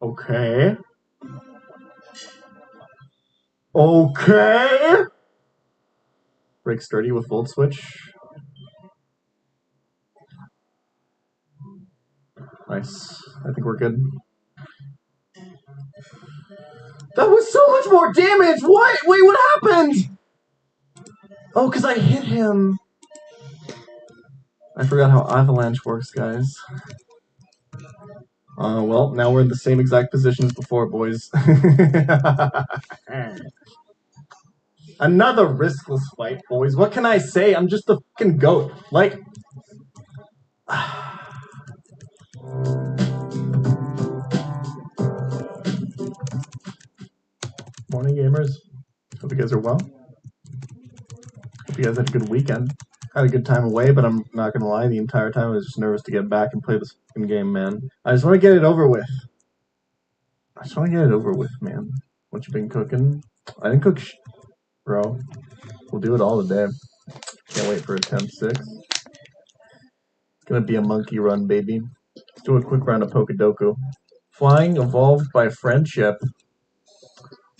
Okay. Okay. Break sturdy with Volt Switch. Nice. I think we're good. That was so much more damage! What? Wait, what happened? Oh, because I hit him. I forgot how Avalanche works, guys. Well, now we're in the same exact position as before, boys. Another riskless fight, boys. What can I say? I'm just the fucking GOAT. Like... Morning, gamers. Hope you guys are well. Hope you guys had a good weekend. Had a good time away, but I'm not gonna lie, the entire time I was just nervous to get back and play this fucking game, man. I just want to get it over with. Man. What you been cooking? I didn't cook bro. We'll do it all today. Can't wait for attempt 6. It's gonna be a monkey run, baby. Let's do a quick round of Pokedoku. Flying, evolved by friendship.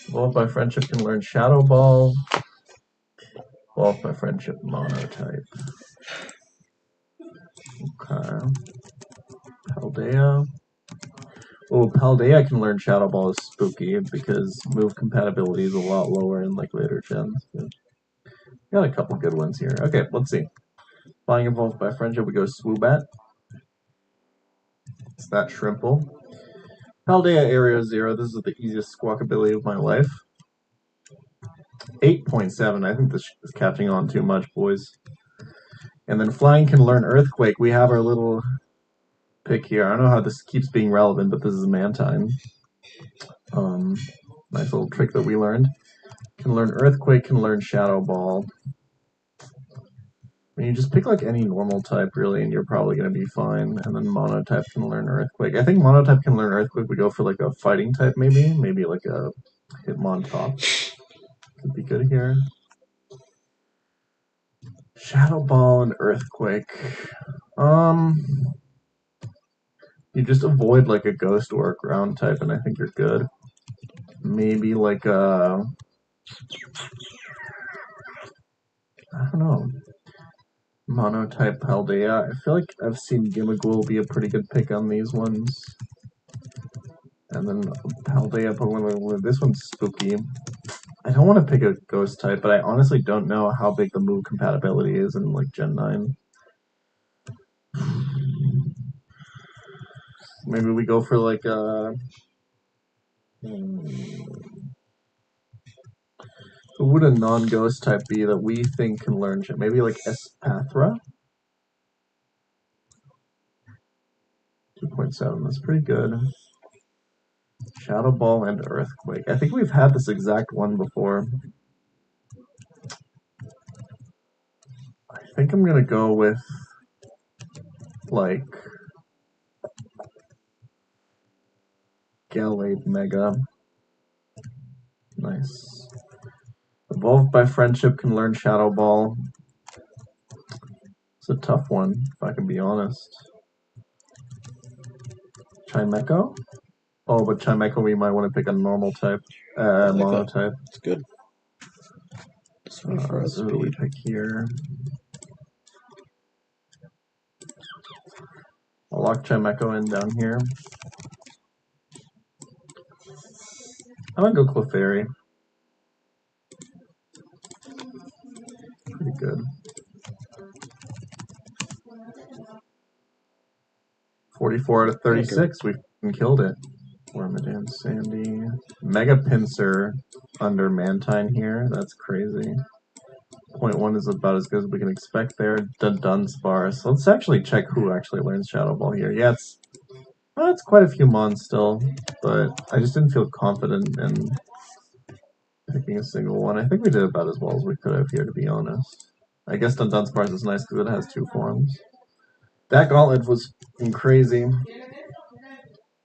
Evolved by friendship can learn Shadow Ball. Evolved by friendship, Monotype. Okay. Paldea. Oh, Paldea can learn Shadow Ball is spooky because move compatibility is a lot lower in like later gens. But got a couple good ones here. Okay, let's see. Flying evolved by friendship, we go Swoobat. It's that Shrimple. Paldea Area 0, this is the easiest squawkability of my life. 8.7, I think this is catching on too much, boys. And then Flying can learn Earthquake. We have our little pick here. I don't know how this keeps being relevant, but this is Mantine. Nice little trick that we learned. Can learn Earthquake, can learn Shadow Ball. I mean, you just pick like any normal type, really, and you're probably going to be fine. And then Monotype can learn Earthquake. I think Monotype can learn Earthquake. We go for like a fighting type, maybe. Maybe like a Hitmontop. Could be good here. Shadow Ball and Earthquake. You just avoid like a Ghost or a Ground type, and I think you're good. Maybe like a... I don't know. Monotype Paldea. I feel like I've seen Gimmighoul be a pretty good pick on these ones. And then Paldea Pokemon. This one's spooky. I don't want to pick a Ghost type, but I honestly don't know how big the move compatibility is in like Gen 9. Maybe we go for like a... Who would a non-Ghost type be that we think can learn? Maybe like Espathra? 2.7, that's pretty good. Shadow Ball and Earthquake. I think we've had this exact one before. I think I'm gonna go with like Gallade Mega. Nice. Evolved by friendship can learn Shadow Ball. It's a tough one, if I can be honest. Chimecho? Oh, but Chimecho we might want to pick a normal type. Monotype. It's good. So who do we pick here? I'll lock Chimecho in down here. I'm gonna go Clefairy. Pretty good. 44 out of 36. We killed it. Wormadam Sandy. Mega Pinsir under Mantine here. That's crazy. 0.1 is about as good as we can expect there. Dunsparce. Let's actually check who actually learns Shadow Ball here. Yeah, it's quite a few mons still, but I just didn't feel confident in picking a single one. I think we did about as well as we could have here, to be honest. I guess Dunsparce is nice because it has 2 forms. That gauntlet was crazy.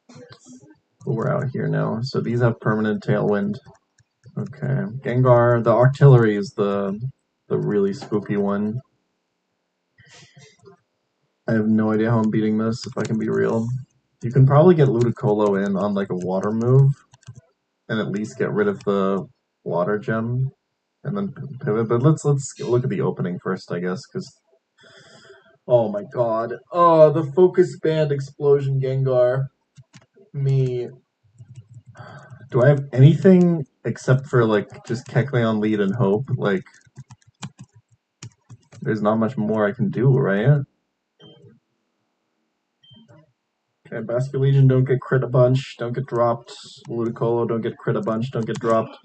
But we're out here now. So these have permanent Tailwind. Okay. Gengar, the Artillery is the really spooky one. I have no idea how I'm beating this, if I can be real. You can probably get Ludicolo in on like a water move and at least get rid of the water gem and then pivot. But let's look at the opening first, I guess, because oh my god. Oh, the Focus Band Explosion Gengar. Me. Do I have anything except for like just Kecleon lead and hope? Like there's not much more I can do, right? Okay, Basculegion, don't get crit a bunch, don't get dropped. Ludicolo, don't get crit a bunch, don't get dropped.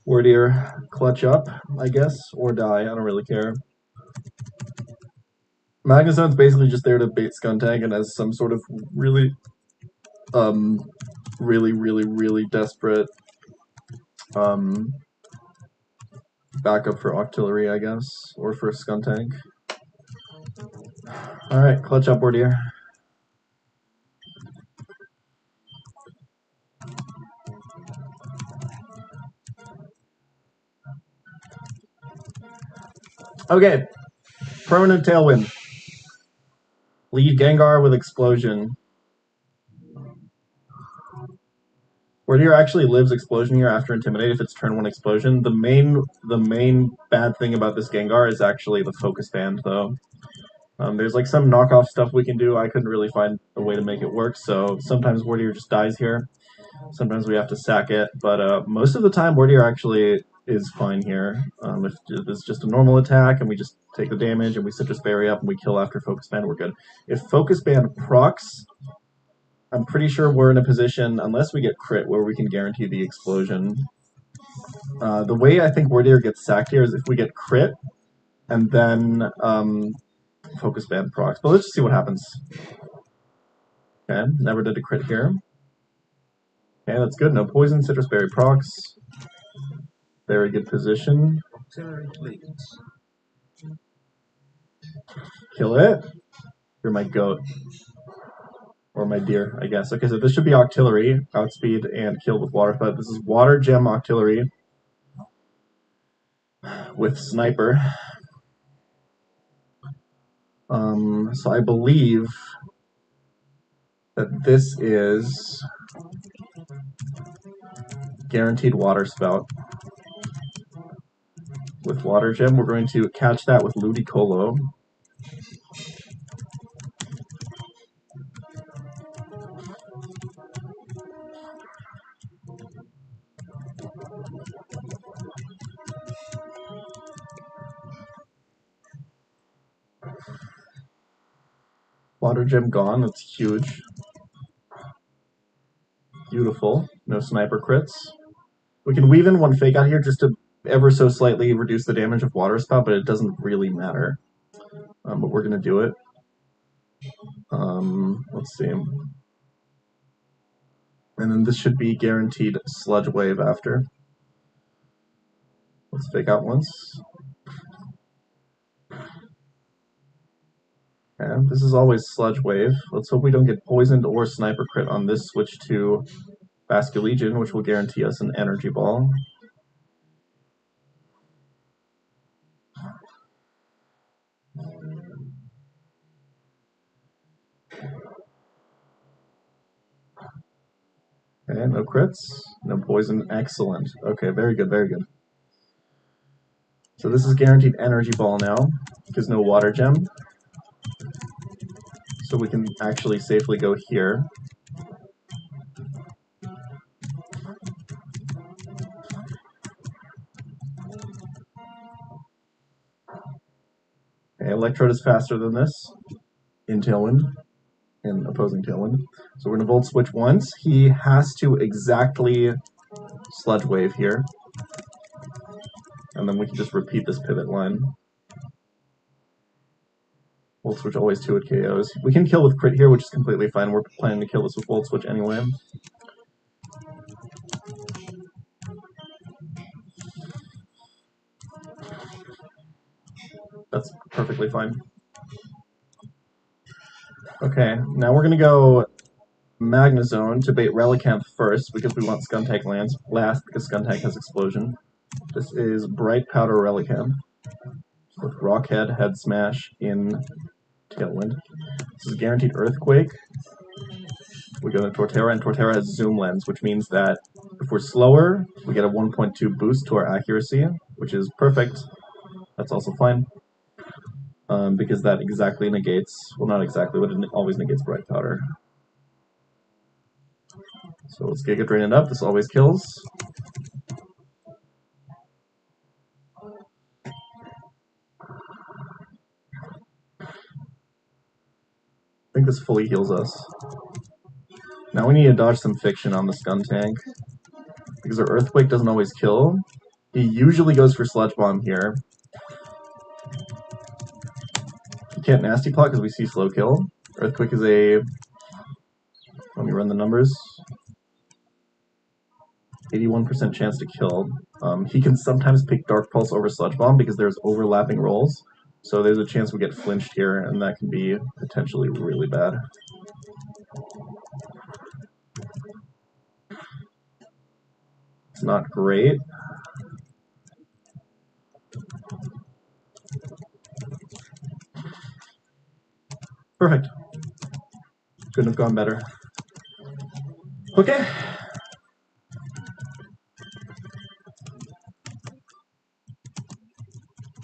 Wardier, clutch up, I guess, or die, I don't really care. Magnezone's basically just there to bait Skuntank and as some sort of really, really desperate backup for Octillery, I guess, or for Skuntank. Alright, clutch up, Wardier. Okay, permanent Tailwind. Lead Gengar with Explosion. Wardier actually lives Explosion here after Intimidate if it's turn 1 Explosion. The main bad thing about this Gengar is actually the Focus Band, though. There's like some knockoff stuff we can do. I couldn't really find a way to make it work, so sometimes Wardier just dies here. Sometimes we have to sack it, but most of the time Wardier actually is fine here. If it's just a normal attack and we just take the damage and we Citrus Berry up and we kill after Focus Band, we're good. If Focus Band procs, I'm pretty sure we're in a position, unless we get crit, where we can guarantee the explosion. The way I think Wardier gets sacked here is if we get crit, and then Focus Band procs. But let's just see what happens. Okay, never did a crit here. Okay, that's good. No poison, Citrus Berry procs. Very good position. Kill it. You're my goat. Or my deer, I guess. Okay, so this should be Octillery, outspeed, and kill with Water Spout. This is Water Gem Octillery with Sniper. So I believe that this is guaranteed Water Spout. With Water Gem, we're going to catch that with Ludicolo. Water Gem gone, that's huge. Beautiful. No Sniper crits. We can weave in one Fake Out here just to ever so slightly reduce the damage of Water Spout, but it doesn't really matter. But we're going to do it. Let's see. And then this should be guaranteed Sludge Wave after. Let's Fake Out once. And this is always Sludge Wave. Let's hope we don't get poisoned or Sniper crit on this switch to Basculegion, which will guarantee us an Energy Ball. Okay, no crits, no poison, excellent. Okay, very good, very good. So this is guaranteed Energy Ball now, because no Water Gem. So we can actually safely go here. Okay, Electrode is faster than this in Tailwind, in opposing Tailwind. So we're going to Volt Switch once. He has to exactly Sludge Wave here. And then we can just repeat this pivot line. Volt Switch always 2 at KOs. We can kill with crit here, which is completely fine. We're planning to kill this with Volt Switch anyway. That's perfectly fine. Okay, now we're going to go Magnezone to bait Relicanth first, because we want Skuntank last, because Skuntank has Explosion. This is Bright Powder Relicanth with Rockhead, Head Smash in Tailwind. This is guaranteed Earthquake. we go to Torterra, and Torterra has Zoom Lens, which means that if we're slower, we get a 1.2 boost to our accuracy, which is perfect. That's also fine. Because that exactly negates, well, not exactly, but it always negates Bright Powder. So let's Giga Drain it up. This always kills. I think this fully heals us. Now we need to dodge some Fiction on the Skuntank, because our Earthquake doesn't always kill. He usually goes for Sludge Bomb here. He can't Nasty Plot because we see Slow Kill. Earthquake is a... Let me run the numbers. 81% chance to kill. He can sometimes pick Dark Pulse over Sludge Bomb because there's overlapping rolls. So there's a chance we get flinched here, and that can be potentially really bad. It's not great. Perfect. Couldn't have gone better. Okay.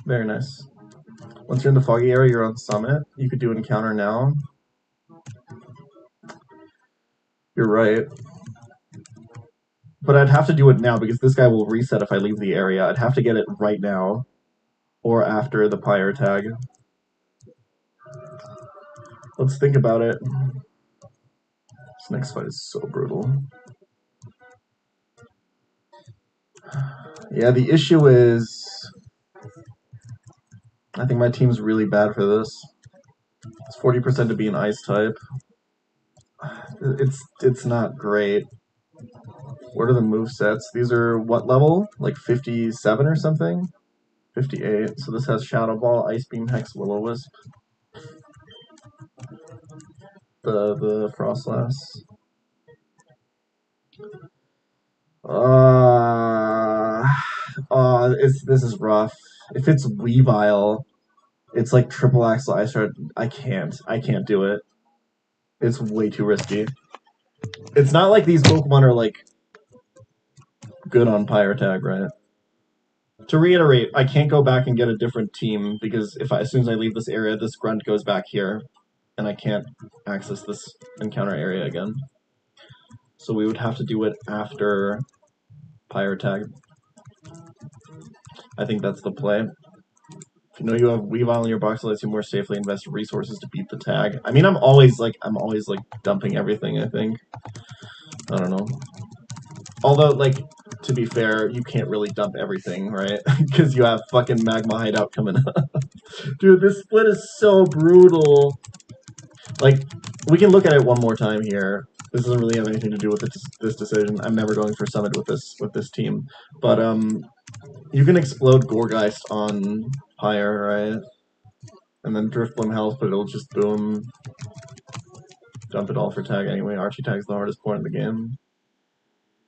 Very nice. Once you're in the foggy area, you're on Summit. You could do an encounter now. You're right. But I'd have to do it now because this guy will reset if I leave the area. I'd have to get it right now or after the Pyre tag. Let's think about it. This next fight is so brutal. Yeah, the issue is I think my team's really bad for this. It's 40% to be an Ice type. It's not great. What are the movesets? These are what level? Like 57 or something? 58. So this has Shadow Ball, Ice Beam, Hex, Will-O-Wisp. The Frostlass. This is rough. If it's Weavile, it's like triple Axle Ice Shard. I can't do it. It's way too risky. It's not like these Pokemon are like good on Pyre tag, right? To reiterate, I can't go back and get a different team because as soon as I leave this area, this Grunt goes back here, and I can't access this encounter area again. So we would have to do it after Pyre tag. I think that's the play. If you know you have Weavile in your box, it lets you more safely invest resources to beat the tag. I mean, I'm always dumping everything, I think. I don't know. Although, like, to be fair, you can't really dump everything, right? Because you have fucking Magma Hideout coming up. Dude, this split is so brutal. Like, we can look at it one more time here. This doesn't really have anything to do with this decision. I'm never going for Summit with this team. But, you can explode Gourgeist on Pyre, right? And then Drifblim health, but it'll just boom. Dump it all for tag anyway. Archie tag's the hardest point in the game.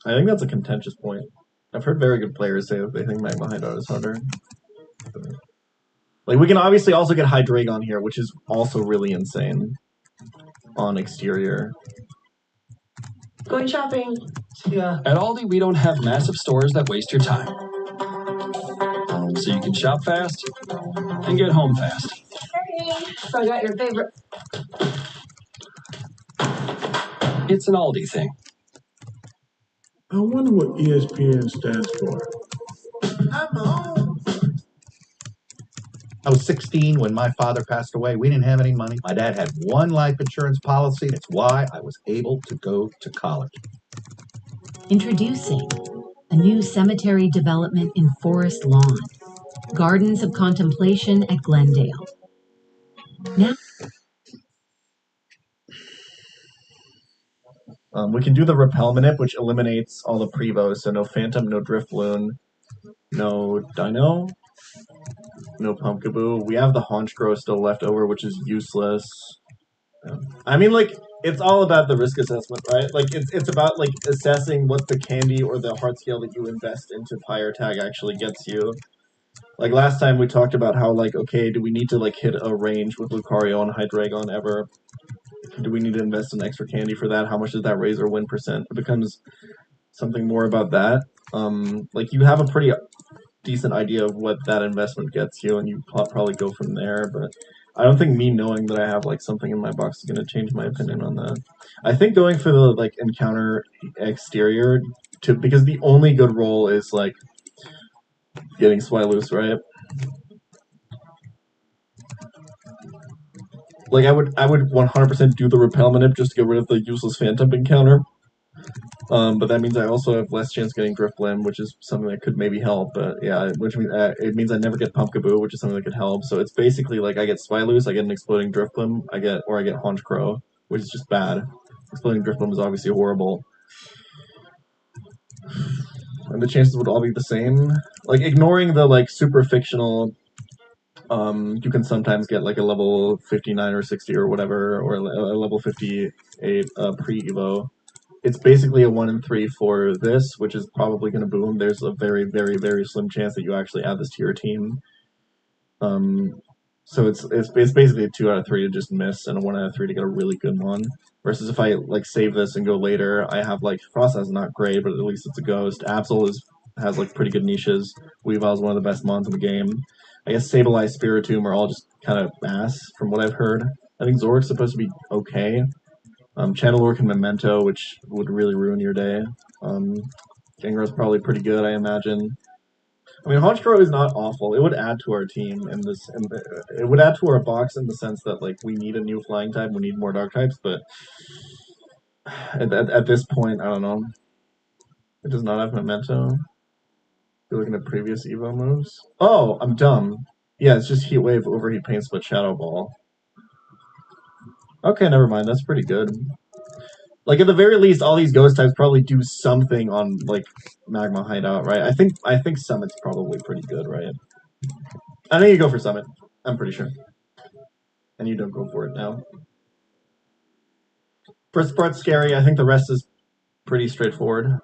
I think that's a contentious point. I've heard very good players say that they think Magma Hideout is harder. Like, we can obviously also get Hydreigon here, which is also really insane on exterior. Going shopping. Yeah. At Aldi, we don't have massive stores that waste your time. So you can shop fast and get home fast. Hey, so I got your favorite. It's an Aldi thing. I wonder what ESPN stands for. I'm home. I was 16 when my father passed away. We didn't have any money. My dad had one life insurance policy. That's why I was able to go to college. Introducing a new cemetery development in Forest Lawn. Gardens of Contemplation at Glendale. Now, we can do the Repel Manip, which eliminates all the Prevos, so no Phantom, no Drifloon, no Dino, no Pumpkaboo. We have the Honchkrow still left over, which is useless. Yeah. I mean, like, it's all about the risk assessment, right? Like, it's about, like, assessing what the candy or the heart scale that you invest into Pyre tag actually gets you. Like, last time we talked about how, like, okay, do we need to, like, hit a range with Lucario and Hydreigon ever? Do we need to invest in extra candy for that? How much does that raise our win percent? It becomes something more about that. Like you have a pretty decent idea of what that investment gets you, and you probably go from there. But I don't think me knowing that I have like something in my box is going to change my opinion on that. I think going for the like encounter exterior because the only good roll is like getting Swilus, right? Like I would 100% do the Repel Manip just to get rid of the useless Phantom encounter. But that means I also have less chance getting Drifblim, which is something that could maybe help. But yeah, which means it means I never get Pumpkaboo, which is something that could help. So it's basically like I get Swilus, I get an Exploding Drifblim, I get Honchkrow, which is just bad. Exploding Drifblim is obviously horrible. And the chances would all be the same. Like ignoring the like super fictional, you can sometimes get like a level 59 or 60 or whatever, or a level 58 pre-evo. It's basically a 1 in 3 for this, which is probably going to boom. There's a very, very, very slim chance that you actually add this to your team. So it's basically a 2 out of 3 to just miss, and a 1 out of 3 to get a really good one. Versus if I like save this and go later, I have like Frost is not great, but at least it's a ghost. Absol has like pretty good niches. Weavile is one of the best mons in the game. I guess Sableye, Spiritomb are all just kind of ass from what I've heard. I think Zork's supposed to be okay. Chandelure and Memento, which would really ruin your day. Gengar's probably pretty good, I imagine. I mean, Honchkrow is not awful. It would add to our team in this. It would add to our box in the sense that like we need a new flying type, we need more dark types. But at this point, I don't know. It does not have Memento. You're looking at previous Evo moves. Oh, I'm dumb. Yeah, it's just Heat Wave, Overheat, Pain Split, Shadow Ball. Okay, never mind. That's pretty good. Like at the very least, all these ghost types probably do something on like Magma Hideout, right? I think Summit's probably pretty good, right? I think you go for Summit. I'm pretty sure. And you don't go for it now. First part's scary. I think the rest is pretty straightforward.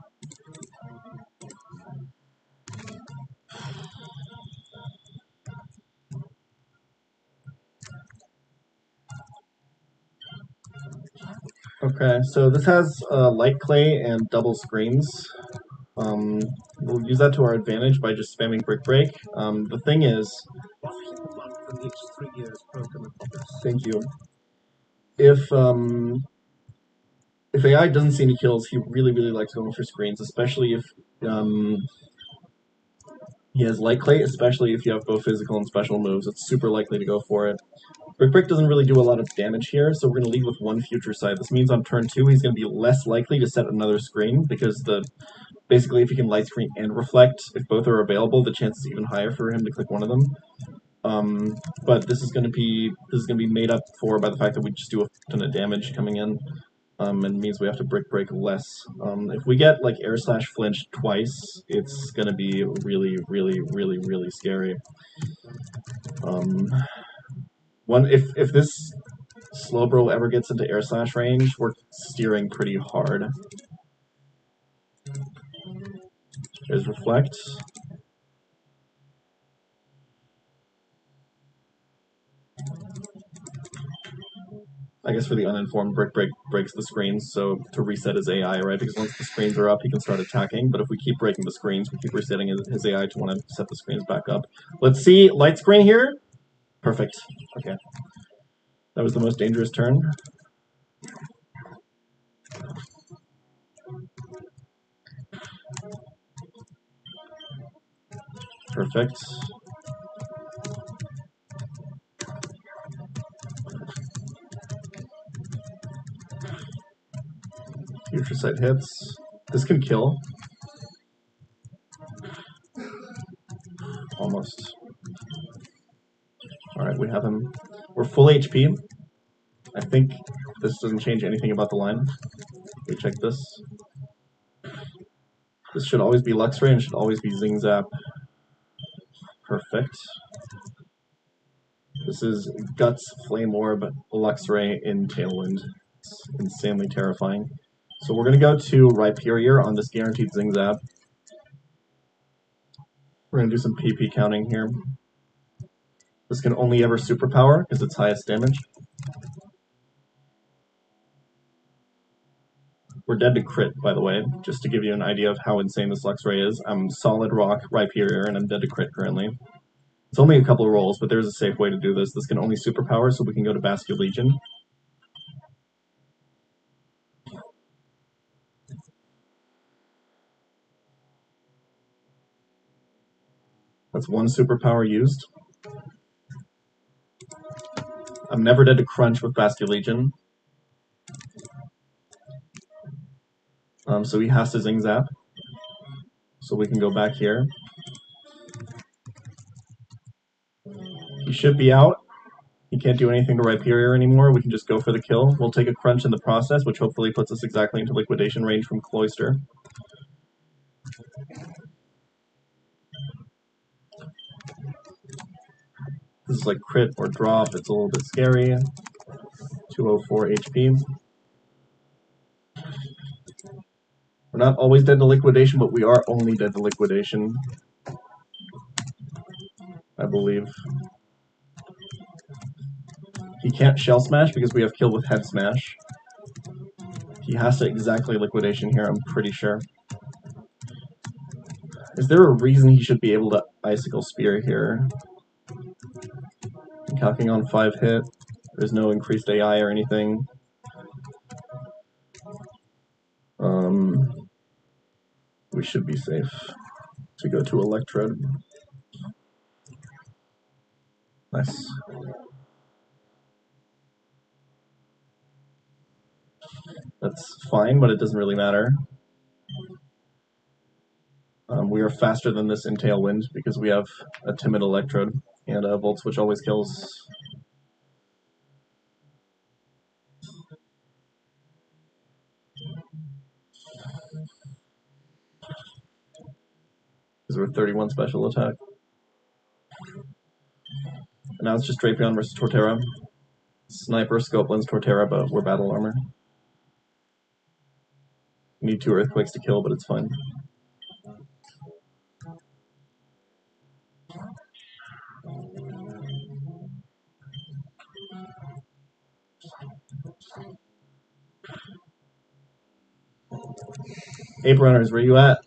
Okay, so this has Light Clay and double screens. We'll use that to our advantage by just spamming Brick Break. The thing is... Thank you. If AI doesn't see any kills, he really, really likes going for screens, especially if he has Light Clay, especially if you have both physical and special moves. It's super likely to go for it. Brick Break doesn't really do a lot of damage here, so we're going to lead with one future sight. This means on turn 2, he's going to be less likely to set another screen, because basically if he can Light Screen and Reflect, if both are available, the chance is even higher for him to click one of them. But this is going to be made up for by the fact that we just do a ton of damage coming in, and it means we have to Brick Break less. If we get like Air Slash Flinch twice, it's going to be really, really, really, really scary. If this Slowbro ever gets into Air Slash range, we're steering pretty hard. There's Reflect. I guess for the uninformed, Brick Break breaks the screens, so to reset his AI, right? Because once the screens are up, he can start attacking, but if we keep breaking the screens, we keep resetting his AI to want to set the screens back up. Let's see, Light Screen here. Perfect. Okay. That was the most dangerous turn. Perfect. Future Sight hits. This can kill. Almost. Alright, we have him. We're full HP. I think this doesn't change anything about the line. We check this. This should always be Luxray and should always be Zing Zap. Perfect. This is Guts, Flame Orb, Luxray in Tailwind. It's insanely terrifying. So we're going to go to Rhyperior on this guaranteed Zing Zap. We're going to do some PP counting here. This can only ever superpower because it's highest damage. We're dead to crit, by the way, just to give you an idea of how insane this Luxray is. I'm solid rock, Rhyperior, and I'm dead to crit currently. It's only a couple of rolls, but there's a safe way to do this. This can only superpower, so we can go to Basculegion. That's one superpower used. I'm never dead to Crunch with Basculegion. So he has to Zing Zap. So we can go back here. He should be out. He can't do anything to Rhyperior anymore. We can just go for the kill. We'll take a Crunch in the process, which hopefully puts us exactly into liquidation range from Cloyster. This is like crit or drop. It's a little bit scary. 204 HP. We're not always dead to liquidation, but we are only dead to liquidation, I believe. He can't Shell Smash because we have kill with Head Smash. He has to exactly liquidation here, I'm pretty sure. Is there a reason he should be able to Icicle Spear here? I'm calculating on 5 hit. There's no increased AI or anything. We should be safe to go to Electrode. Nice. That's fine, but it doesn't really matter. We are faster than this in Tailwind because we have a Timid Electrode and a Volt Switch always kills. Because we're 31 special attack. And now it's just Drapion versus Torterra. Sniper, Scope Lens, Torterra, but we're Battle Armor. Need 2 Earthquakes to kill, but it's fine. Ape Runners, where you at?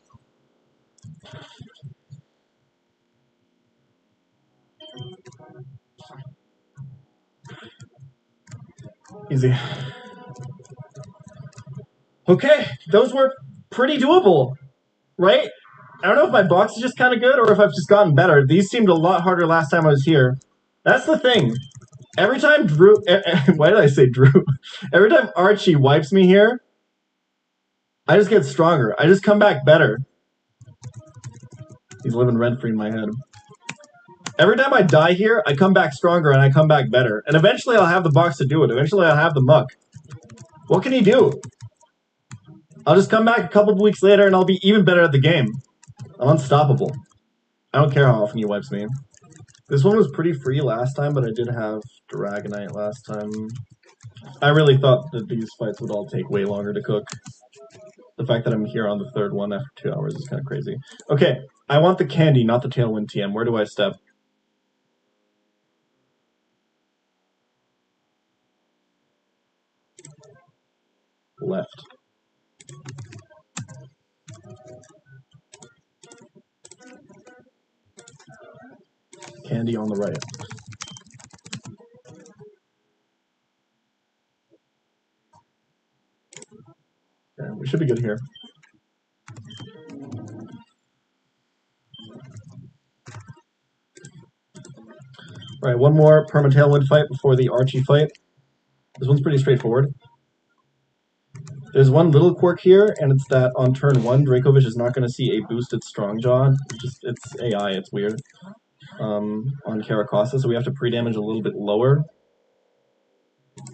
Easy. Okay, those were pretty doable, right? I don't know if my box is just kind of good or if I've just gotten better. These seemed a lot harder last time I was here. That's the thing. Every time Drew... Why did I say Drew? Every time Archie wipes me here, I just get stronger. I just come back better. He's living rent-free in my head. Every time I die here, I come back stronger and I come back better. And eventually I'll have the box to do it. Eventually I'll have the muck. What can he do? I'll just come back a couple of weeks later and I'll be even better at the game. I'm unstoppable. I don't care how often he wipes me. This one was pretty free last time, but I did have Dragonite last time. I really thought that these fights would all take way longer to cook. The fact that I'm here on the third one after 2 hours is kind of crazy. Okay, I want the candy, not the Tailwind TM. Where do I step? Left. Candy on the right. Okay, we should be good here. All right, one more Perma Tailwind fight before the Archie fight. This one's pretty straightforward. There's one little quirk here, and it's that on turn 1, Dracovish is not going to see a boosted Strongjaw. It's AI, it's weird. On Caracosta, so we have to pre-damage a little bit lower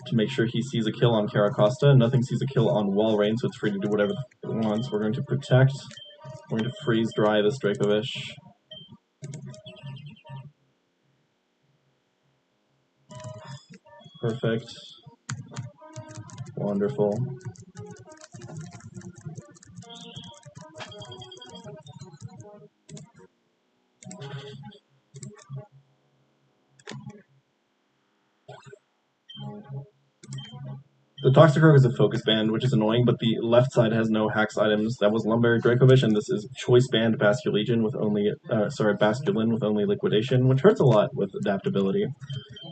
to make sure he sees a kill on Caracosta. Nothing sees a kill on Walrein, so it's free to do whatever it wants. We're going to protect. We're going to freeze dry this Dracovish. Perfect. Wonderful. The Toxicroak is a focus band, which is annoying, but the left side has no hacks items. That was Lumberry Dracovish, and this is Choice Band Basculegion with only, Basculin with only Liquidation, which hurts a lot with adaptability.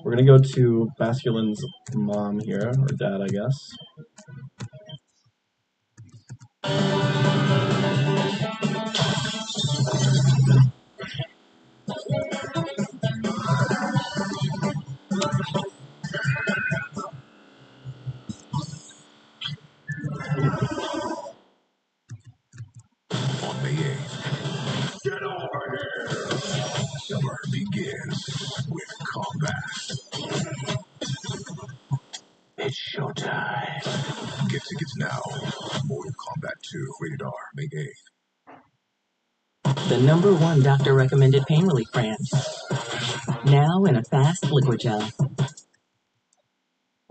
We're gonna go to Basculin's mom here, or dad, I guess. On May 8th, get over here! Summer begins with combat. It's showtime. Get tickets now. Mortal Kombat 2, rated R, May 8th. The #1 doctor-recommended pain relief brand. Now in a fast liquid gel.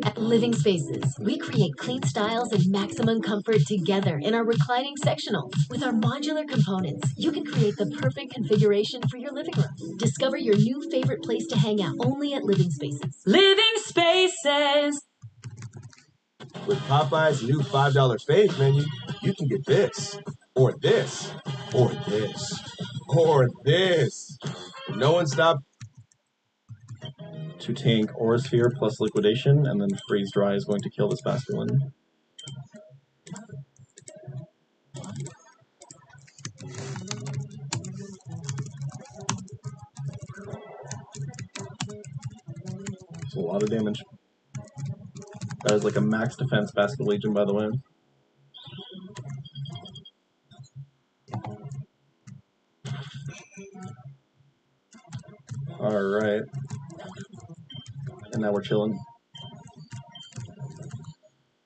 At Living Spaces, we create clean styles and maximum comfort together in our reclining sectionals. With our modular components, you can create the perfect configuration for your living room. Discover your new favorite place to hang out only at Living Spaces. Living Spaces! With Popeye's new $5 fave menu, you can get this, or this, or this, or this. No one stopped. To tank Aura Sphere plus Liquidation, and then Freeze Dry is going to kill this Basculin. It's a lot of damage. That is like a max defense Basculegion, by the way. Alright. And now we're chilling.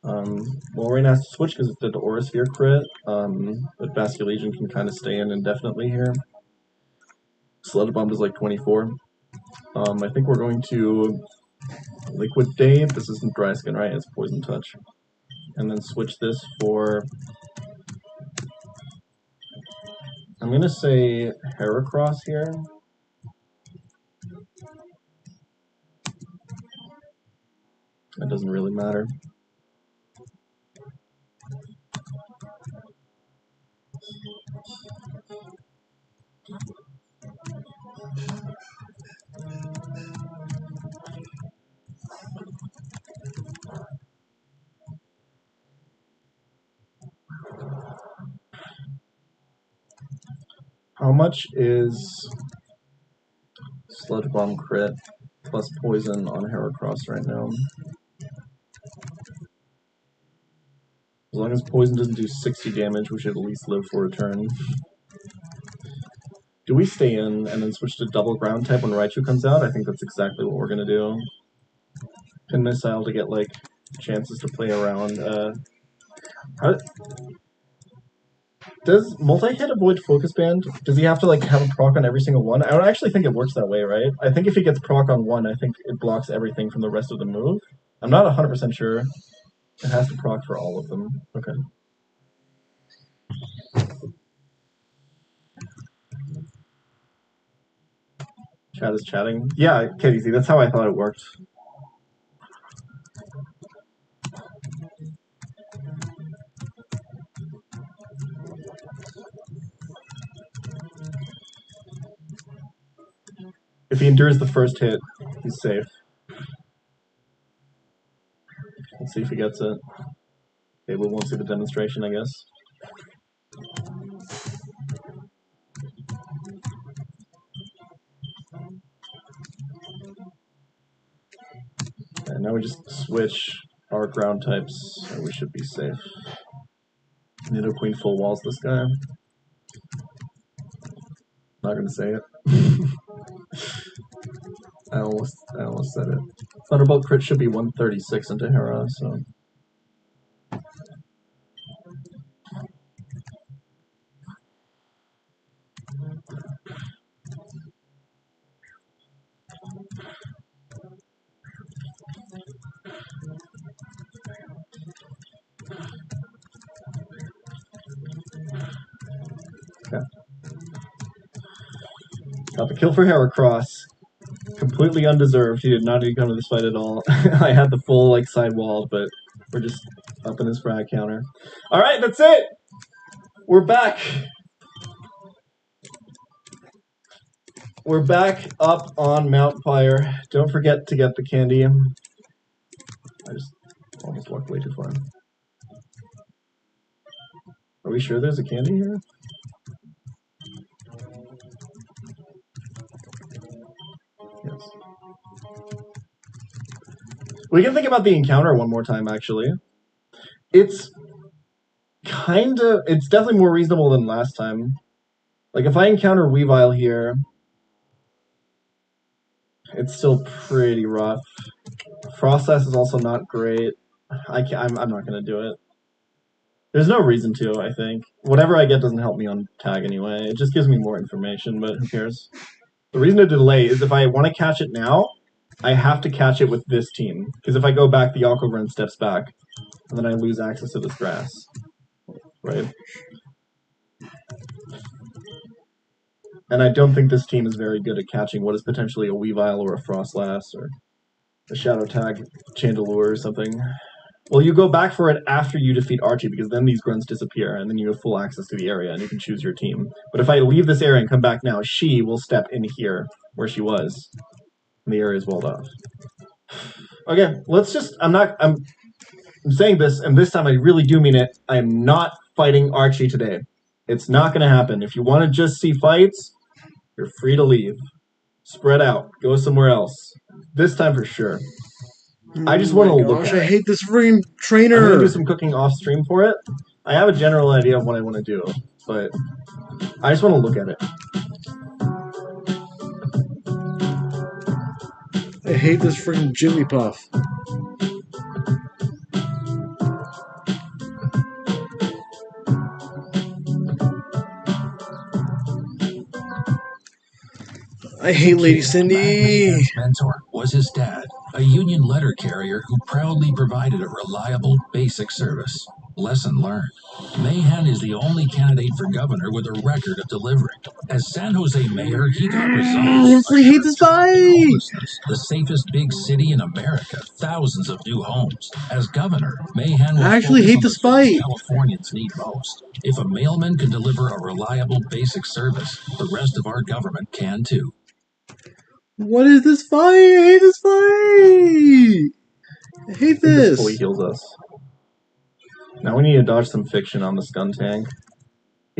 Well, Rain has to switch because it did the Aura Sphere crit, but Basculegion can kind of stay in indefinitely here. Sludge Bomb is like 24. I think we're going to Liquidate. This isn't Dry Skin, right? It's Poison Touch. And then switch this for... I'm going to say Heracross here. That doesn't really matter. How much is Sludge Bomb crit plus poison on Heracross right now? As long as poison doesn't do 60 damage, we should at least live for a turn. Do we stay in and then switch to double ground type when Raichu comes out? I think that's exactly what we're gonna do. Pin Missile to get like chances to play around. Does multi-hit avoid Focus Band? Does he have to like have a proc on every single one? I don't actually think it works that way, right? I think if he gets proc on one, I think it blocks everything from the rest of the move. I'm not 100% sure. It has to proc for all of them. Okay. Chat is chatting. Yeah, KDZ, that's how I thought it worked. If he endures the first hit, he's safe. Let's see if he gets it. Okay, we won't see the demonstration, I guess. And now we just switch our ground types, and we should be safe. Nidoqueen full walls this guy. Not gonna say it. I almost said it. Thunderbolt crit should be 136 into Hera, so. Okay. Got the kill for Heracross. Completely undeserved. He did not even come to this fight at all. I had the full like side wall, but We're just up in his frag counter. All right, that's it. We're back. We're back up on Mount Pyre. Don't forget to get the candy. I just almost walked way too far. Are we sure there's a candy here? Yes. We can think about the encounter one more time, actually. It's definitely more reasonable than last time. Like, if I encounter Weavile here, it's still pretty rough. Frostlass is also not great. I'm not going to do it. There's no reason to, I think. Whatever I get doesn't help me on tag anyway. It just gives me more information, but who cares? The reason to delay is if I want to catch it now, I have to catch it with this team. Because if I go back, the Alcogren steps back, and then I lose access to this grass. Right? And I don't think this team is very good at catching what is potentially a Weavile or a Frostlass or a Shadow Tag Chandelure or something. Well, you go back for it after you defeat Archie, because then these grunts disappear, and then you have full access to the area, and you can choose your team. But if I leave this area and come back now, she will step in here, where she was. And the area is walled off. Okay, let's just... I'm saying this, and this time I really do mean it. I am not fighting Archie today. It's not going to happen. If you want to just see fights, you're free to leave. Spread out. Go somewhere else. This time for sure. I just want to look at it. I hate this freaking trainer. I'm going to do some cooking off stream for it. I have a general idea of what I want to do, but I just want to look at it. I hate this freaking Jigglypuff. I hate Lady Cindy. Mayhan's mentor was his dad, a Union letter carrier who proudly provided a reliable, basic service. Lesson learned. Mayhan is the only candidate for governor with a record of delivering. As San Jose mayor, he got results. I hate this fight! The safest big city in America, thousands of new homes. As governor, Mayhan will I actually focus hate on this the things fight. Californians need most. If a mailman can deliver a reliable, basic service, the rest of our government can too. What is this fight? I hate this fight! I hate This this! fully heals us. Now we need to dodge some fiction on the Scun tank.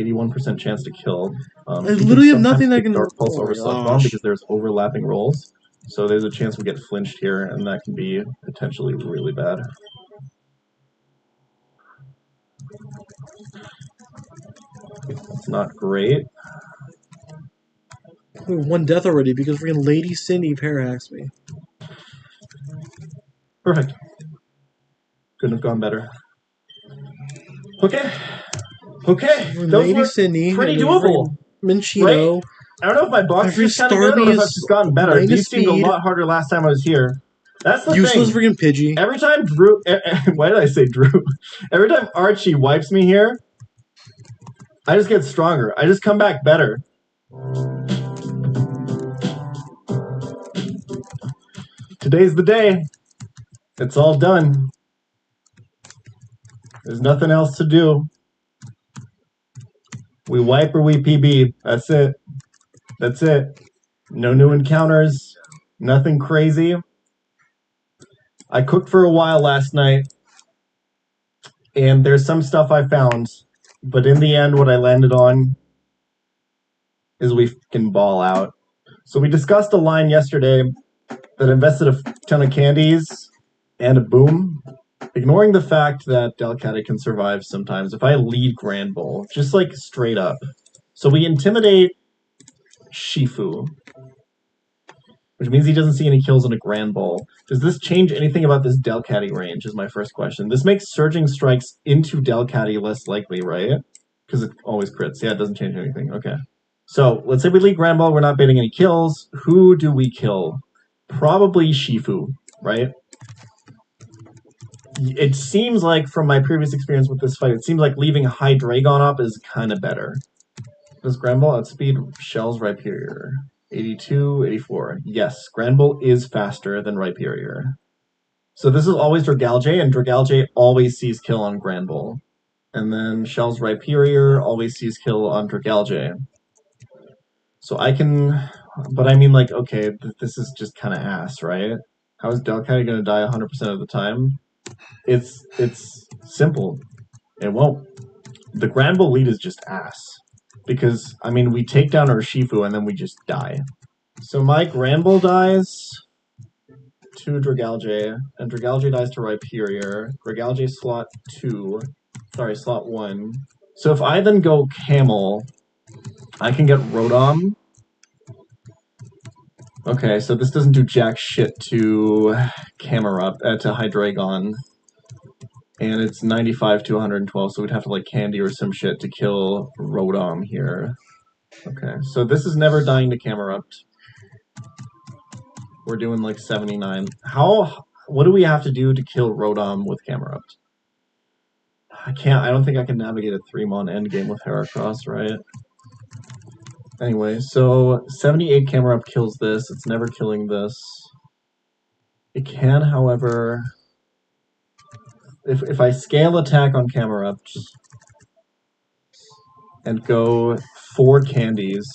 81% chance to kill. I literally have nothing that can... Dark Pulse Oh over my Sludge Bomb gosh. because there's overlapping rolls. So there's a chance we get flinched here, and that can be potentially really bad. It's not great. One death already because freaking Lady Cindy parahacked me. Perfect. Couldn't have gone better. Okay. Okay. Those Lady were Cindy, pretty doable. Minchino. Right? I don't know if my box Every is kind of good or if Starmie I've is just gotten better. 9 These seemed a speed. lot harder last time I was here. That's the Useless thing. freaking Pidgey. Every time Drew... Why did I say Drew? Every time Archie wipes me here, I just get stronger. I just come back better. Today's the day. It's all done. There's nothing else to do. We wipe or we PB. That's it. That's it. No new encounters. Nothing crazy. I cooked for a while last night, and there's some stuff I found, but in the end, what I landed on is we can ball out. So we discussed a line yesterday that invested a ton of candies and a boom, ignoring the fact that Delcatty can survive sometimes if I lead Grand Bull, just like straight up. So we intimidate Shifu, which means he doesn't see any kills in a Grand Bull. Does this change anything about this Delcatty range is my first question. This makes surging strikes into Delcatty less likely, right? Because it always crits. Yeah, it doesn't change anything. Okay. So let's say we lead Grand Bull, we're not baiting any kills. Who do we kill? Probably Shifu, right? It seems like, from my previous experience with this fight, it seems like leaving Hydreigon up is kind of better. Does Grand Bull outspeed Shell's Rhyperior? 82, 84. Yes, Grand Bull is faster than Rhyperior. So this is always Dragalge, and Dragalge always sees kill on Granbull. And then Shell's Rhyperior always sees kill on Dragalge. So I can... But I mean, like, okay, this is just kind of ass, right? How is Delkai going to die 100% of the time? It's simple. It won't. The Granbull lead is just ass. Because, I mean, we take down Urshifu and then we just die. So my Granbull dies to Dragalge, and Dragalge dies to Rhyperior. Dragalge slot 2. Sorry, slot 1. So if I then go Camel, I can get Rotom. Okay, so this doesn't do jack shit to Camerupt, to Hydreigon. And it's 95 to 112, so we'd have to like Candy or some shit to kill Rotom here. Okay, so this is never dying to Camerupt. We're doing like 79. What do we have to do to kill Rotom with Camerupt? I don't think I can navigate a 3-mon endgame with Heracross, right? Anyway, so 78 Camerupt kills this. It's never killing this. It can, however... If I scale attack on Camerupt and go 4 candies,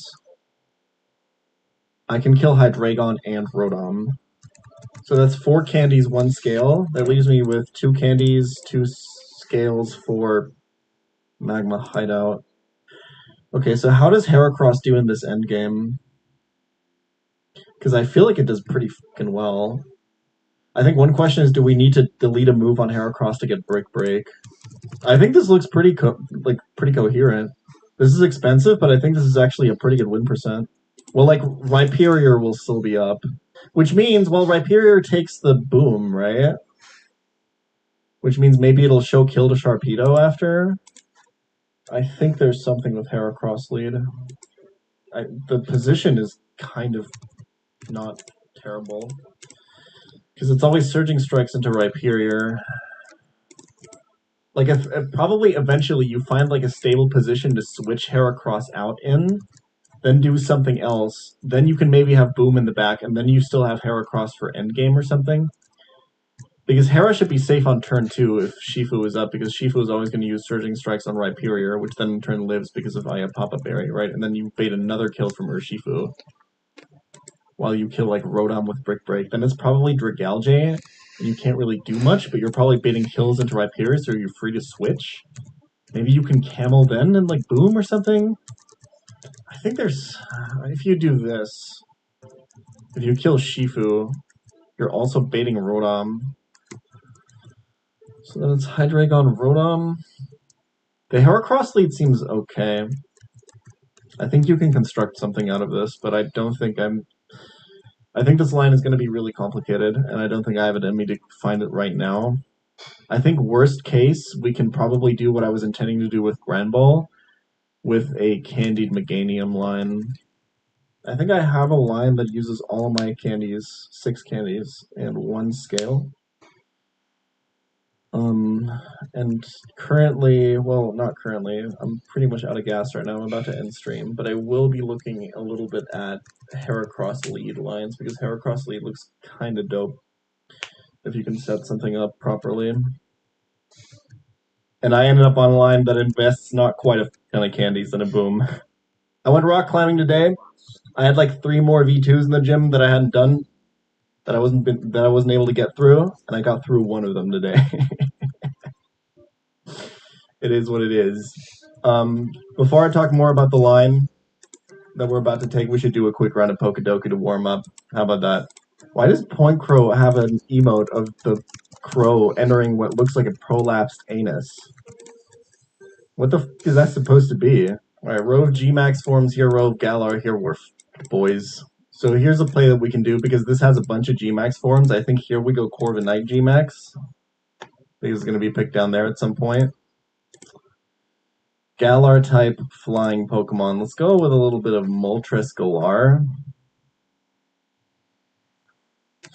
I can kill Hydreigon and Rotom. So that's 4 candies, 1 scale. That leaves me with 2 candies, 2 scales for Magma Hideout. Okay, so how does Heracross do in this endgame? Because I feel like it does pretty fucking well. I think one question is, do we need to delete a move on Heracross to get Brick Break? I think this looks pretty coherent. This is expensive, but I think this is actually a pretty good win percent. Well, like, Rhyperior will still be up. Which means, well, Rhyperior takes the boom, right? Which means maybe it'll show kill to Sharpedo after. I think there's something with Heracross lead. The position is kind of not terrible. Because it's always Surging Strikes into Rhyperior. Like, if probably eventually you find like a stable position to switch Heracross out in, then do something else, then you can maybe have Boom in the back, and then you still have Heracross for endgame or something. Because Hera should be safe on turn 2 if Shifu is up, because Shifu is always going to use Surging Strikes on Rhyperior, which then in turn lives because of Aya Papa Berry, right? And then you bait another kill from Urshifu while you kill like Rotom with Brick Break. Then it's probably Dragalge, and you can't really do much, but you're probably baiting kills into Rhyperior, so you're free to switch. Maybe you can Camel then and like Boom or something? I think there's... if you do this, if you kill Shifu, you're also baiting Rotom. So then it's Hydreigon, Rotom. The Heracross lead seems okay. I think you can construct something out of this, but I don't think I think this line is going to be really complicated, and I don't think I have it in me to find it right now. I think worst case, we can probably do what I was intending to do with Granbull, with a Candied Meganium line. I think I have a line that uses all of my candies, 6 candies, and 1 scale. And currently, well, not currently, I'm pretty much out of gas right now, I'm about to end stream, but I will be looking a little bit at Heracross lead lines, because Heracross lead looks kinda dope if you can set something up properly. And I ended up on a line that invests not quite a ton of candies in a Boom. I went rock climbing today. I had like 3 more V2s in the gym that I hadn't done, that I wasn't able to get through, and I got through 1 of them today. It is what it is. Before I talk more about the line that we're about to take, we should do a quick round of Pokedoku to warm up. How about that? Why does Point Crow have an emote of the crow entering what looks like a prolapsed anus? What the f is that supposed to be? Alright, row of G-Max forms here, row of Galar here, we're boys. So here's a play that we can do, because this has a bunch of G-Max forms. I think here we go Corviknight G-Max. I think it's going to be picked down there at some point. Galar type flying Pokemon. Let's go with a little bit of Moltres Galar.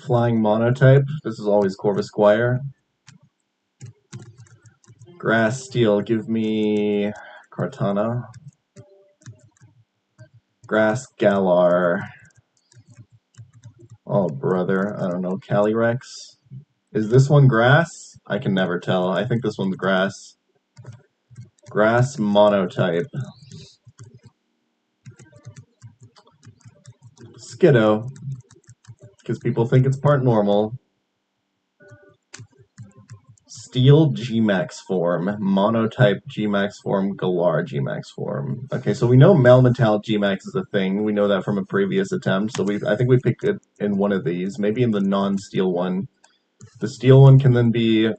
Flying Monotype. This is always Corvisquire. Grass Steel. Give me Kartana. Grass Galar. Oh, brother. I don't know. Calyrex. Is this one grass? I can never tell. I think this one's grass. Grass monotype. Skiddo. Because people think it's part normal. Steel Gmax form. Monotype Gmax form. Galar Gmax form. Okay, so we know Melmetal Gmax is a thing. We know that from a previous attempt. So I think we picked it in one of these. Maybe in the non-steel one. The steel one can then be...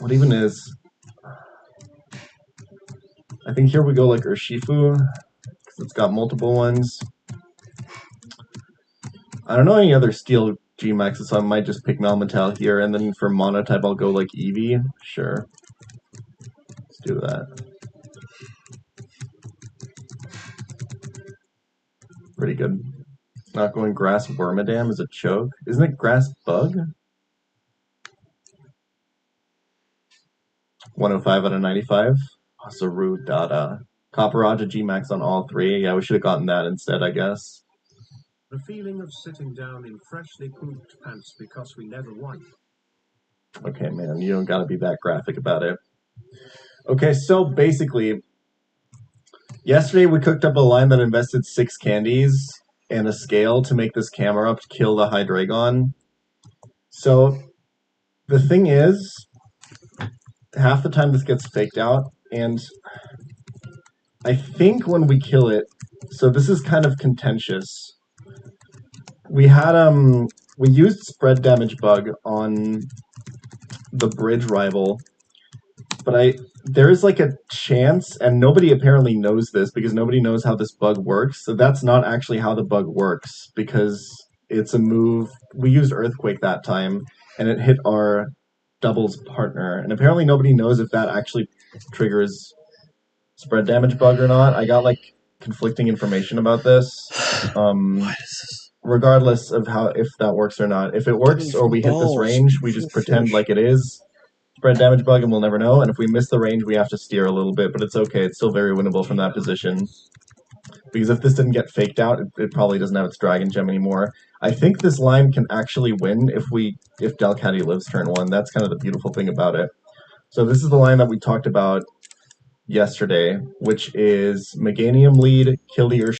What even is... I think here we go like Urshifu, because it's got multiple ones. I don't know any other steel Gmaxes, so I might just pick Melmetal here, and then for monotype I'll go like Eevee. Sure. Let's do that. Pretty good. Not going Grass Wormadam as a choke. Isn't it Grass Bug? 105 out of 95. Zaru Dada. Copperajah Gmax on all three. Yeah, we should have gotten that instead, I guess. The feeling of sitting down in freshly pooped pants because we never won. Okay, man, you don't gotta be that graphic about it. Okay, so basically, yesterday we cooked up a line that invested 6 candies and a scale to make this camera up to kill the Hydreigon. So, the thing is, half the time this gets faked out, and I think when we kill it, so this is kind of contentious. We had we used spread damage bug on the bridge rival, but there's like a chance, and nobody apparently knows this because nobody knows how this bug works. So that's not actually how the bug works, because it's a move. We used Earthquake that time, and it hit our doubles partner, and apparently nobody knows if that actually triggers spread damage bug or not. I got like conflicting information about this. What is this? Regardless of if that works or not. If it works or we hit this range, we just pretend like it is spread damage bug and we'll never know. And if we miss the range, we have to steer a little bit, but it's okay. It's still very winnable from that position. Because if this didn't get faked out, it probably doesn't have its Dragon Gem anymore. I think this line can actually win if Delcatty lives turn 1. That's kind of the beautiful thing about it. So this is the line that we talked about yesterday, which is Meganium lead, kill the